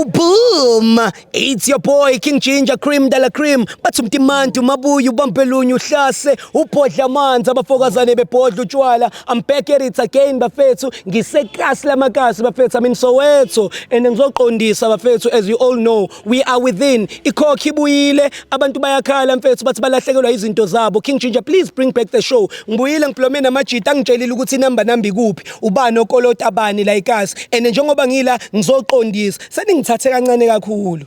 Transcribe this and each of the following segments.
Yo, boom! It's your boy King Ginger Cream de la Cream. Bathi umtimanti umabuya ubambelunye uhlase uphodla amanzi abafokazane bebhodla utshwala. I'm back at it again bafethu. Ngisekasi lamakasi bafethu. I'm in Soweto and ngizoqondisa bafethu. As you all know, we are within. Ikhokha ibuyile abantu bayakhala mfethu bathi balahlekelwa izinto zabo. King Ginger, please bring back the show. Ngibuyile ngiplome namajita ngitshelile ukuthi inamba nambi kuphi. Ubani okolota abani la ikasi. And njengoba ngila ngizoqondisa. Seningithathe kancane kakhulu.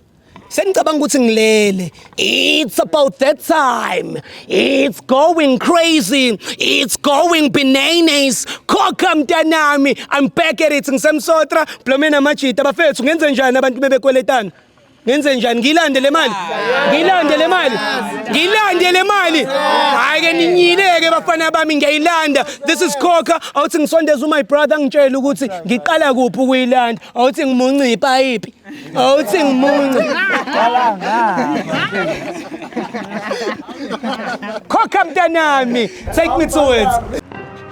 Senicabanga ukuthi ngilele. It's about that time. It's going crazy. It's going bananas. Khokha mntanami. I'm back at it. Ngisemsotra. Plomena machita bafethu ngenze njani abantu bebekweletana? Ngenze njani? Ngilande le mali. Ngilande le mali. Ngilande le mali. Hayi ke ninyileke bafana bami ngiyayilanda. This is Khokha. Awuthi ngisondeza my brother ngitshela ukuthi ngiqala kuphi ukuyilanda. Awuthi ngimunci ipayipi. Awuthi ngimunci. Khokha mntanami. Take me to it.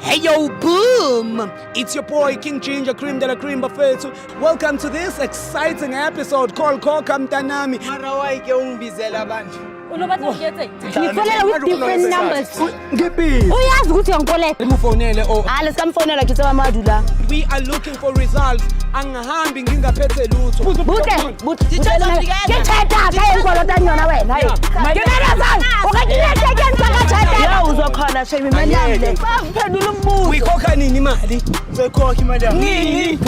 Hey yo, boom! It's your boy King Ginger Cream de la Cream bafethu. Welcome to this exciting episode called Khokha mntanami. Mara why ke ungibizela abantu? Unobathi ngiyethe. Ngifonela with different numbers. Ngibhizi. Uyazi ukuthi uyangikoleka. Ngifonele oh. Hayi sikamfonela kithi amadu la. We are looking for results. Angihambi ngingaphethe lutho. Buti. Ngithetha ke inkolota nyona wena. Hayi. Ngibela sana. Ukakileke ke ngicakathatha. Ya uzokhona shame imali yami le. Baphendula umbuzo. Uyikhokha nini imali? Uzokhokha imali yami. Nini?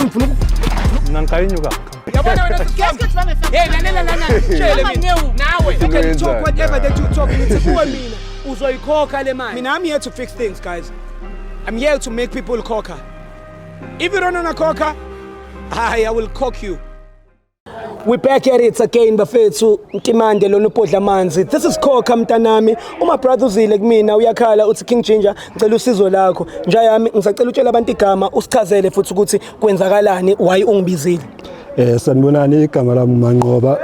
Nankayinyuka. Yabona wena hey nana. Tshele mina. Nawe. You can talk whatever that you talk. Nithi kuwe mina. Uzoyikhokha le mali. Mina I'm here to fix things, guys. I'm here to make people khokha. If you don't wanna khokha, I will cock you. We're back at it again bafethu Ntimande lona uphodla amanzi. This is Khokha mntanami. Uma brother uzile kumina uyakhala uthi King Ginger ngicela usizo lakho. Njayami ngisacela utshela abantu igama usichazele futhi ukuthi kwenzakalani why ungibizile. Sanibonani igama lami Manqoba.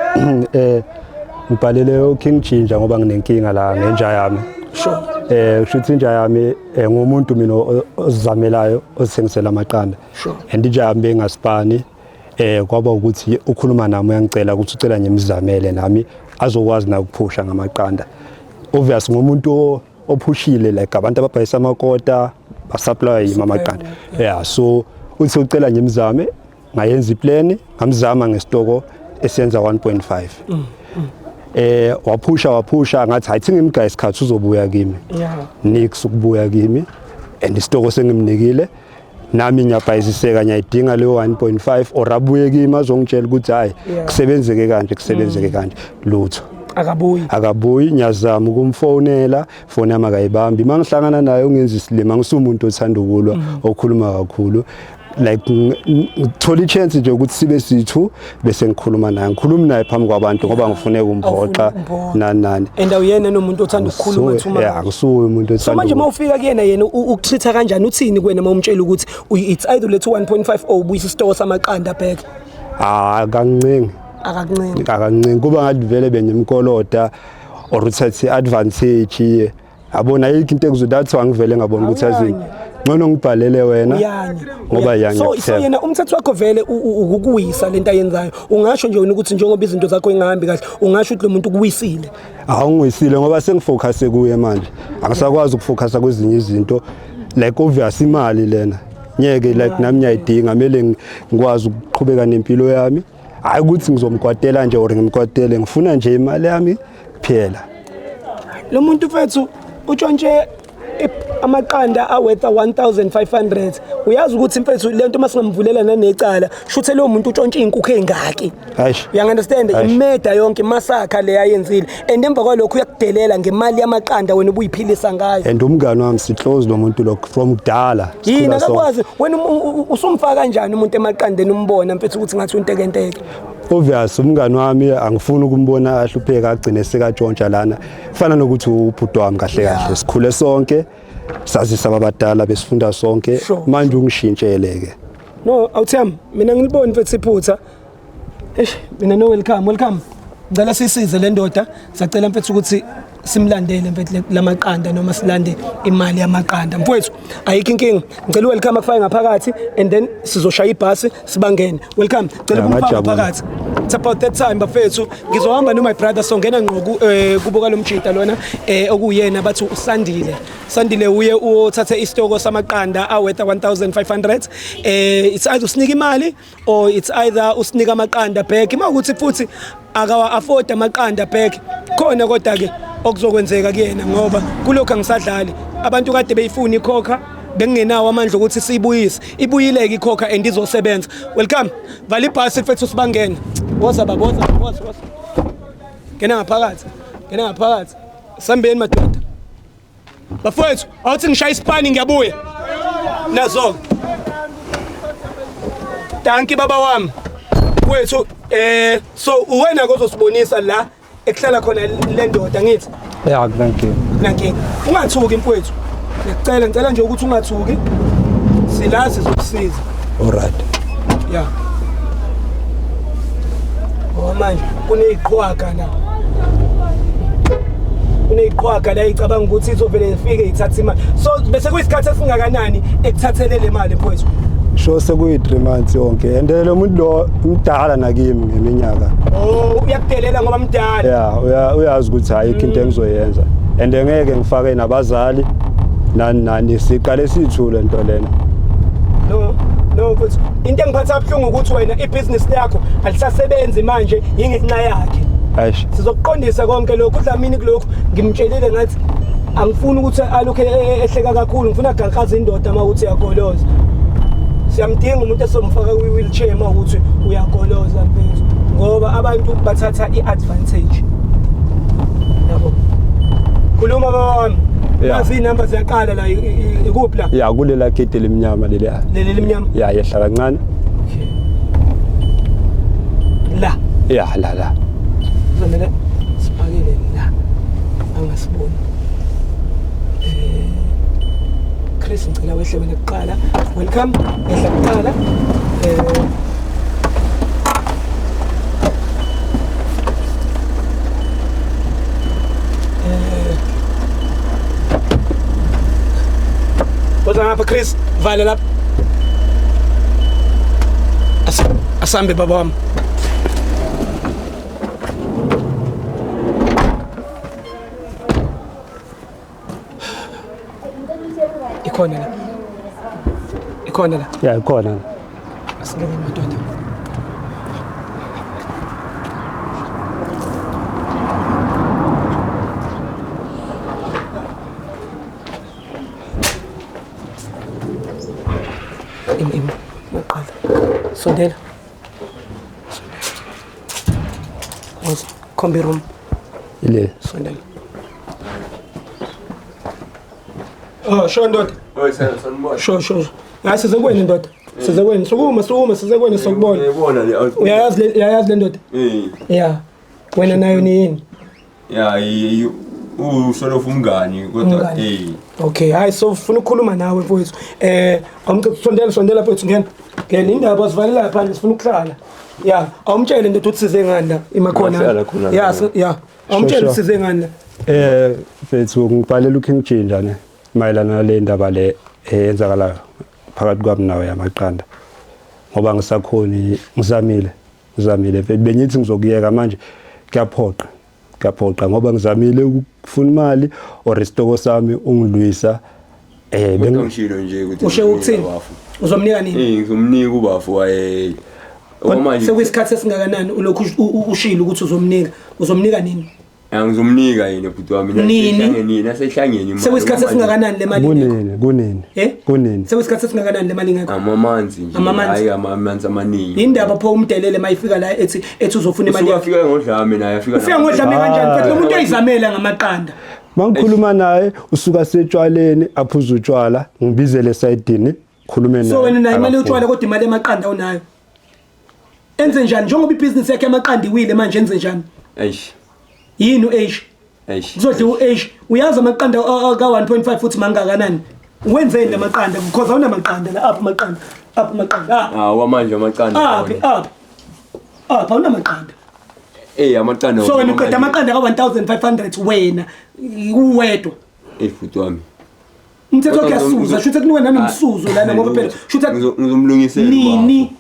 Ngibhalele King Ginger ngoba nginenkinga la ngenja yami. Sure. Ushuthi inja yami ngumuntu mina ozizamelayo ozithengisela amaqanda. Sure. And inja yami bengasipani kwaba ukuthi ukhuluma nami uyangicela ukuthi ucela ngimzamele nami azokwazi na ukuphusha ngamaqanda. Obvious ngomuntu ophushile like abantu ababhayisa amakota basupply amaqanda. Yeah, so uthi ucela ngimzame ngayenza iplan ngamzama ngesitoko esenza 1.5. Waphusha ngathi hayi ngimga isikhathi uzobuya kimi. Yeah. Nix ukubuya kimi and isitoko sengimnikile. Nami ngiyabhayisiseka ngiyayidinga leyo 1.5 or abuye kimi azongitshela ukuthi hayi kusebenzeke kanje lutho akabuyi ngiyazama ukumfonela phone yami akayibambi mangihlangana naye ungenza isilima ngisumuntu othanda ukulwa okhuluma kakhulu like ngithola ichance nje ukuthi sibe sithu bese ngikhuluma naye phambi kwabantu ngoba ngifune ukumphoxa nani and awuyena nomuntu othanda ukukhuluma thuma yeah akusuwe umuntu othanda so manje mawufika kuyena yena ukutreatha kanjani uthini kuwena mawumtshela ukuthi it's either lethu 1.5 or ubuyisa isitoko samaqanda back akancingi kuba ngathi vele benimkolota or uthathe advantage yabona yiki into ekuzodathi wangivele ngabona ukuthi azini ngcono ngibhalele wena ngoba yangi so yena umthetho wakho vele ukukuyisa lento ayenzayo ungasho nje wena ukuthi njengoba izinto zakho ingahambi kahle ungasho ukuthi lo muntu ukuwisile awungisile ngoba sengifocus kuye manje angisakwazi ukufocus kwezinye izinto like obvious imali lena nyeke like nami ngiyayidinga mele ngikwazi ukuqhubeka nempilo yami hayi ukuthi ngizomkwatela nje or ngimkwatele ngifuna nje imali yami kuphela lo muntu mfethu utshontshe amaqanda awetha 1500 uyazi ukuthi mfethu lento masingamvulela nanecala shuthe lo muntu utshontshe inkukhu engaki you understand imeda yonke masakha le ayenzile and emva kwalokho uyakudelela ngemali yamaqanda wena ubuyiphilisa ngayo and umngane wami siclose lo muntu lo from kudala yini akakwazi wena usumfaka kanjani umuntu emaqandeni umbona mfethu ukuthi ngathi untekenteke obvious umngane wami angifuni ukumbona ahlupheka agcine sekatshontsha lana kufana nokuthi ubhudo wami kahle sikhule sonke sazisa abadala besifunda sonke manje ungishintsheleke no awuthami mina ngiliboni mfethu iphutha mina no welcome ngicela sisize le ndoda sacela mfethu ukuthi simlandele mfethu lamaqanda noma silande imali yamaqanda mfowethu ayikho inkinga ngicela welcome akufake ngaphakathi and then sizoshaya ibhasi sibangene welcome ngicela umphakathi phakathi It's about that time bafethu ngizohamba no my brother songena ngqo kubuka lo mjita lona okuyena bathi uSandile uye uthathe isitoko samaqanda awetha 1500 it's either usinika imali or it's either usinika amaqanda back makuthi futhi akawa afford amaqanda back khona kodwa ke okuzokwenzeka kuyena ngoba kulokho angisadlali abantu kade beyifuna ikhokha bengenawo amandla ukuthi siyibuyise ibuyileke ikhokha and izosebenza welcome vala ibhasi mfethu sibangene woza ngena ngaphakathi sambeni madoda bafowethu awuthi ngishaya isipani ngiyabuya nazo danki baba wami wethu so uwena kozosibonisa la ekuhlala khona le ndoda ngithi ya nankinga ungathuki mfowethu ngicela nje ukuthi ungathuki silazi zokusiza alright yeah manje kuneyiqhwaga la icabanga ukuthi izovele ifike ithathe imali so bese kuyisikhathi esingakanani ekuthathele le mali mfowethu sho sekuyi 3 months yonke and lo muntu lo umdala nakimi ngeminyaka uyakudelela ngoba mdala yeah uyazi ukuthi ayikho into engizoyenza and ngeke ngifake nabazali nani siqale sithule into lena no mfowethu into engiphatha abhlungu ukuthi wena ibusiness yakho alisasebenzi manje yingenxa yakhe Aish sizokuqondisa konke lokho uDlamini kulokho ngimtshelile ngathi angifuni ukuthi alokho ehleka kakhulu ngifuna agaxaza indoda mawuthi uyagoloza siyamdinga umuntu esomfaka kwi-wheelchair mawuthi uyagoloza mfethu ngoba abantu bathatha i-advantage yabo khuluma baba wami yazi inamba ziyaqala la ikuphi la ya kulela gate lemnyama leliya lemnyama ya yehla kancane la la kuzomela sipakele la angasiboni Chris ngicela wehle wena kuqala welcome ehla kuqala Boza ngapha Chris vala lapha asambe baba wami ikhona la ya ikhona asingene madoda maqala sondela kombi room ile sondela sho ndoda sho size kuwena ndoda size kuwena sukuma size kuwena sokubona uyayazi le ndoda yeah wena nayo ni yini usolofu umngani kodwa okay hayi so ufuna ukukhuluma nawe mfowethu sondela mfowethu ngena indaba sivalela phandle sifuna ukuhlala yeah awumtshele ndoda ukuthi size ngani la imakhona yeah awumtshele size ngani la mfethu ngibhalela uKing Jinja ne mayelana nale ndaba le eyenzakalayo phakathi kwami nawe yamaqanda ngoba ngisakhoni ngizamile bengithi ngizokuyeka manje kuyaphoqa ngoba ngizamile ukufuna imali or isitoko sami ungilwisa bengishilo nje ukuthi ushe ukuthini uzomnika nini ngizomnika ubafu waye manje sekuyisikhathi esingakanani ulokhu ushilo ukuthi uzomnika nini angizomnika yini bhuti wami nasehlangeni sekuyisikhathi esingakanani le mali kunini sekuyisikhathi esingakanani le mali ngakho amamanzi nje hayi amamanzi amaningi indaba pho umdelele mayifika la ethi uzofuna imali yakho ufika ngodlame naye ufika ngodlame kanjani futhi umuntu oyizamela ngamaqanda mangikhuluma naye usuka setshwaleni aphuza utshwala ngibizele esayidini khulume naye so wena nayo imali utshwala kodwa imali emaqanda unayo enze njani njengoba ibusiness yakhe emaqanda iwile manje enze njani eish yini u-H kuzodla u-H uyazi amaqanda ka 1.5 futhi mangakanani wenzeni lamaqanda because awunamaqanda la apha amaqanda wamanje amaqanda apha unamaqanda amaqanda so wena uqeda amaqanda ka 1500 wena uwedwa futhi wami umthetho kuyasuza shuthe kunuka nanomsuzo lana ngoba phela shuthe ngizomlungisela nini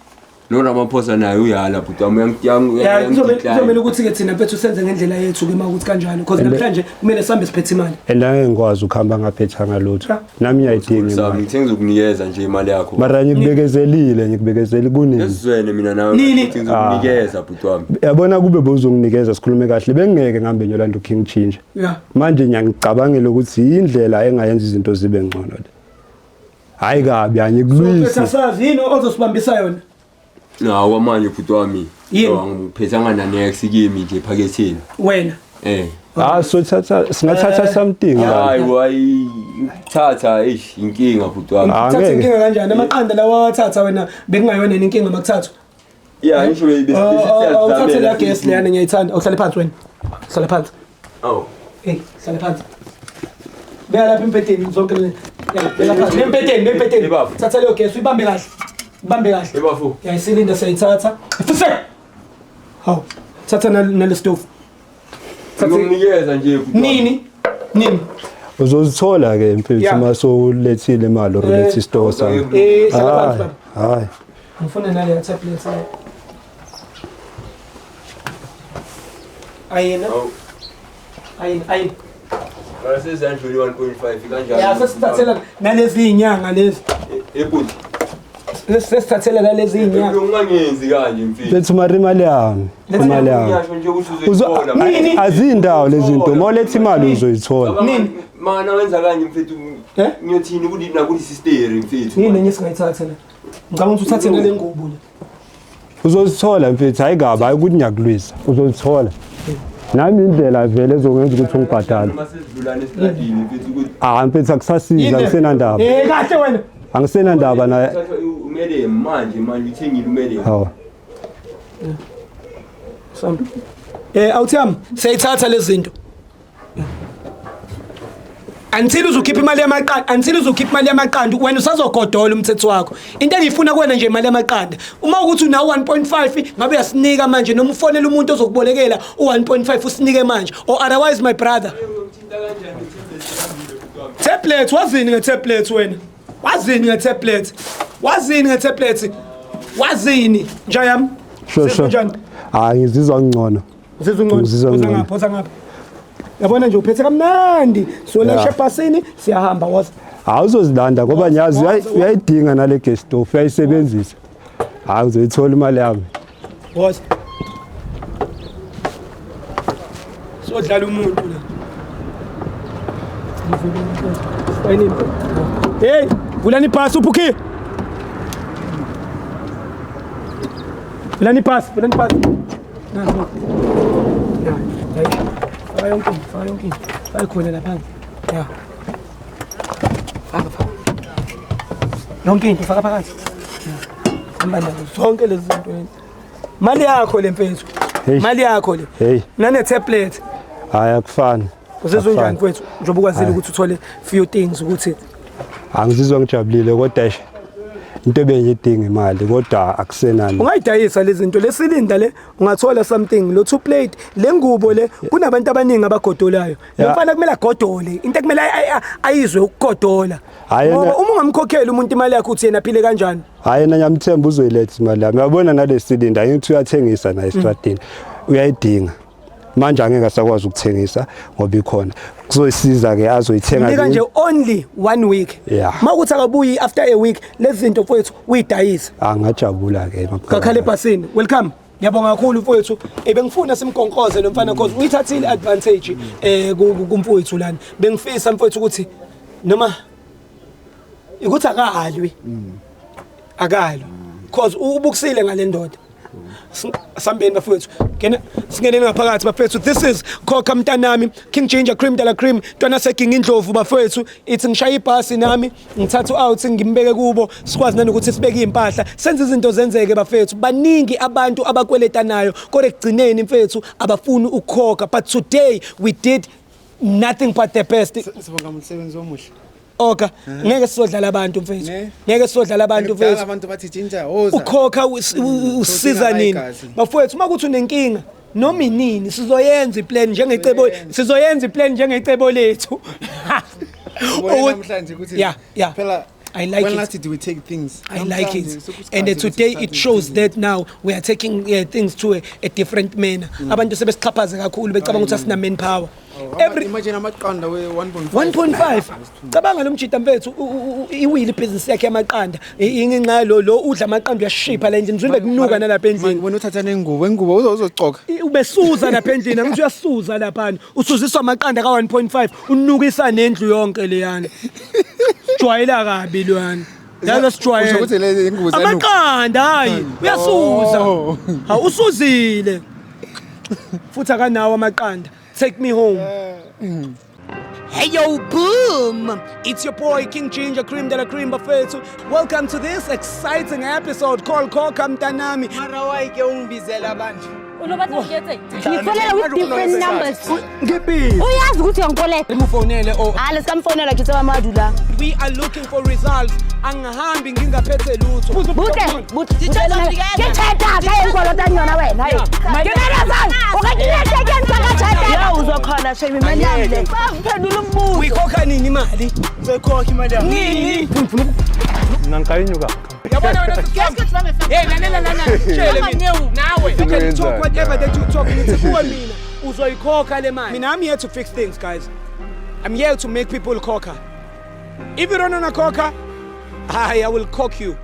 nona amaphosa nayo uyala bhuti wami kuzomela ukuthi-ke thina mfethu senze ngendlela yethu-ke uma ukuthi kanjani because namhlanje kumele sihambe siphethe imali and angeke ngikwazi ukuhamba ngaphethanga lutho nami ngiyayidinga sami imali ngithe ngizokunikeza nje imali yakho mara ngikubekezelile kunini esizwene mina nawe Nini? futhi ngizokunikeza bhuti wami yabona kube bozonginikeza sikhulume kahle bengeke ngihambe ngiyolanda King Chinja ya manje ngiyangicabangela ukuthi indlela engayenza izinto zibe ngcono le hayi kabi angikulwisi asazi yini ozosibambisa yona nawo manje bhuti wami Yini? ngiphethanga nanex kimi nje ephaketheni wena so singathatha something hayi thatha inkinga bhuti wami thatha inkinga kanjani amaqanda lawa wathatha wena bekungayona inkinga makuthathwa yeah ngisho awuthathe la gas leyana ngiyayithanda uhlale phansi wena hlala phansi oh hlala phansi beka lapha empedeni zonke beka phansi empedeni thatha leyo gas uyibambe kahle ebafu yayisilinda sayithatha fuse haw thatha nale stove ngikunikeza nje bhuti nini uzozithola ke mfethu uma sowulethile imali or ulethe isitoko sami hlala phansi baba hayi ngifuna nale tablet le ayena ayini ngasezandluli 1.5 kanjani ya sesithathela nalezi inyanga lezi ebhuti sesithathela nalezi inyanga ungangenzi kanje mfethu lethu mari imali yami ngiyasho nje ukuthi uzoyithola azindawo lezi zinto mawulethe imali uzoyithola nini mana wenza kanje mfethu ngiyothini ukuthi nakuthi sister mfethu yini enye singayithatha la ngicabanga ukuthi uthathe nale ngubo le uzozithola mfethu hayi kabi hayi ukuthi ngiyakulwisa uzozithola nami indlela vele ezongenza ukuthi ungibhadale masedlulane esiladini mfethu ukuthi mfethu akusasiza angisenandaba kahle wena angisenandaba naye umele manje uthengile umele hawo awuthami siyayithatha lezi zinto until uzokhipha imali yamaqanda wena usazogodola umthetho wakho into engifuna kuwena nje imali yamaqanda uma ukuthi una 1.5 ngabe uyasinika manje noma ufonela umuntu ozokubolekela u1.5 usinike manje or otherwise my brother tablet wazini ngetablet wena wazini njayami sure ngizizwa ngcono ngizizwa ngcono ngapha yabona nje uphethe kamnandi so la shepasini siyahamba wazi awuzozilanda ngoba nyazi uyayidinga nale gas stove uyayisebenzisa uzoyithola imali yami wazi sodlala umuntu la hey vulani pass uphuki vulani pass faka yonke khona lapha ya faka yonke into faka phakathi hamba nazo zonke lezi zinto mali yakho le mfethu mali yakho le nane tablet hayi akufani uzizwa njani mfethu njengoba ukwazile ukuthi uthole few things ukuthi angizizwa ngijabulile kodwa into ebengiyidinga imali kodwa akusenani ungayidayisa lezi zinto lesilinda le ungathola something lo 2 plate lengubo le kunabantu abaningi abagodolayo mfana kumele agodole into ekumele ayizwe ukugodola ngoba uma ungamkhokheli umuntu imali yakhe uthi yena aphile kanjani hayi na ngiyamthemba uzoyiletha imali yami uyabona nalesilinda ngithi uyathengisa na estradini uyayidinga manje angeke asakwazi ukuthengisa ngoba ikhona kuzoyisiza ke azoyithenga nika nje only 1 week mawukuthi akabuyi after a week lezi zinto mfowethu uyidayisa angajabula ke kakhale ebhasini welcome ngiyabonga kakhulu mfowethu bengifuna simkonkoze lo mfana cause uyithathile advantage kumfowethu lana bengifisa mfowethu ukuthi noma ukuthi akalwe cause ubukusile ngale ndoda sambeni bafowethu singeneni ngaphakathi bafowethu this is Khokha mntanami King Ginger Cream Dala Cream ntwana seking indlovu bafowethu ithi ngishaya ibhasi nami ngithatha out ngimbeke kubo sikwazi nanokuthi sibeke impahla senze izinto zenzeke bafowethu baningi abantu abakweleta nayo kodwa ekugcineni mfowethu abafuni ukukhokha but today we did nothing but the best sibonga umsebenzi omuhle Oka ngeke sizodlala abantu mfethu ngeke sizodlala abantu mfethu abantu bathi Ginger woza ukhokha usiza nini bafowethu uma kuthi unenkinga noma inini sizoyenza iplan njengecebo lethu namhlanje ukuthi phela I like when it. last did we take things? I like it. And today it shows that now we are taking things to a different manner. Abantu sebesixhaphaze kakhulu becabanga ukuthi asina manpower. Imagine amaqanda we-1.5. 1.5 cabanga lo mjida mfethu iwili business yakhe yamaqanda ingenxa lo udla amaqanda uyashipha la endlini uzube kunuka nalapha endlini Wena uthatha nengubo uzocoka. ubesuza lapha endlini ngithi uyasuza lapha usuziswa amaqanda ka1.5 unukisa nendlu yonke leyana jwayela kabi lwana yazi sijwayela Usho ukuthi le ingubo zanuka. amaqanda hayi uyasuza Oh. usuzile futhi akanawo amaqanda take me home. Hey yo, boom! It's your boy King Ginger Cream de la Cream Buffet. Welcome to this exciting episode called Khokha Mntanami. Ngifonela with different numbers. Ngiphi? Uyazi ukuthi uyangikoleka. Ngimufonele oh. Hayi sikamfonela ngithi amadu la. We are looking for results. Angihambi ngingaphethe lutho. Ngithetha ke inkolota nyona wena hayi. Nginelezana. Ukakhileke ke ngisakathetha. Ya uzokhona shame imanyamle. Baphendula umbuzo. Uyikhokha nini imali? Uzoyikhokha imali yakho. Nini? Nankainyuka. Yabona wena hey lalela tshele mina nawe you talk whatever that you talk ngithi kuwe mina uzoyikhokha le mali. Mina I'm here to fix things guys. I'm here to make people khokha. If you don't wanna khokha, I will cock you.